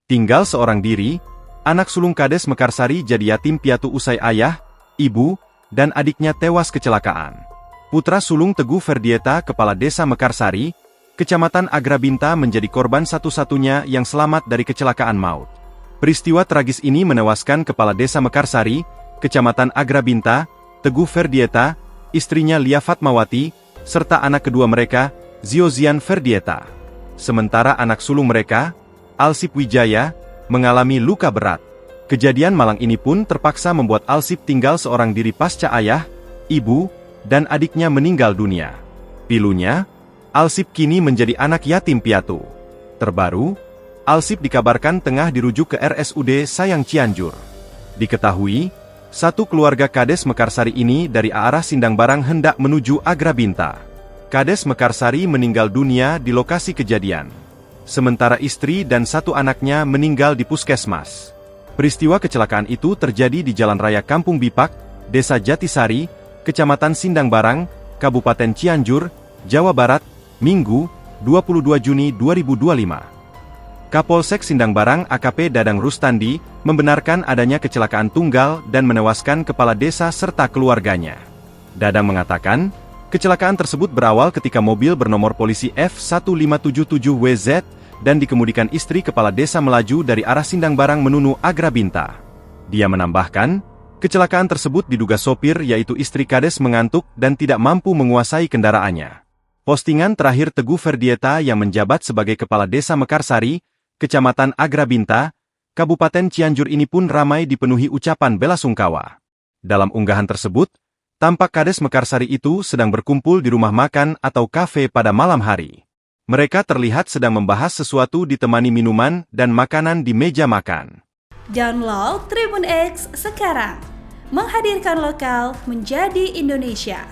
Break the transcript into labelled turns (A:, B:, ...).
A: Tinggal seorang diri, anak sulung Kades Mekarsari jadi yatim piatu usai ayah, ibu, dan adiknya tewas kecelakaan. Putra sulung Teguh Ferdieta, Kepala Desa Mekarsari, Kecamatan Agrabinta menjadi korban satu-satunya yang selamat dari kecelakaan maut. Peristiwa tragis ini menewaskan Kepala Desa Mekarsari, Kecamatan Agrabinta, Teguh Ferdieta, istrinya Lia Fatmawati, serta anak kedua mereka, Ziozian Ferdieta. Sementara anak sulung mereka, Alsip Wijaya, mengalami luka berat. Kejadian malang ini pun terpaksa membuat Alsip tinggal seorang diri pasca ayah, ibu, dan adiknya meninggal dunia. Pilunya, Alsip kini menjadi anak yatim piatu. Terbaru, Alsip dikabarkan tengah dirujuk ke RSUD Sayang Cianjur. Diketahui, satu keluarga Kades Mekarsari ini dari arah Sindangbarang hendak menuju Agrabinta. Kades Mekarsari meninggal dunia di lokasi kejadian. Sementara istri dan satu anaknya meninggal di puskesmas. Peristiwa kecelakaan itu terjadi di Jalan Raya Kampung Bipak, Desa Jatisari, Kecamatan Sindangbarang, Kabupaten Cianjur, Jawa Barat, Minggu, 22 Juni 2025. Kapolsek Sindangbarang AKP Dadang Rustandi membenarkan adanya kecelakaan tunggal dan menewaskan kepala desa serta keluarganya. Dadang mengatakan, kecelakaan tersebut berawal ketika mobil bernomor polisi F1577WZ dan dikemudikan istri kepala desa melaju dari arah Sindangbarang menuju Agrabinta. Dia menambahkan, kecelakaan tersebut diduga sopir yaitu istri Kades mengantuk dan tidak mampu menguasai kendaraannya. Postingan terakhir Teguh Ferdieta yang menjabat sebagai Kepala Desa Mekarsari, Kecamatan Agrabinta, Kabupaten Cianjur ini pun ramai dipenuhi ucapan bela sungkawa. Dalam unggahan tersebut, tampak Kades Mekarsari itu sedang berkumpul di rumah makan atau kafe pada malam hari. Mereka terlihat sedang membahas sesuatu ditemani minuman dan makanan di meja makan.
B: Download Tribun X sekarang, menghadirkan lokal menjadi Indonesia.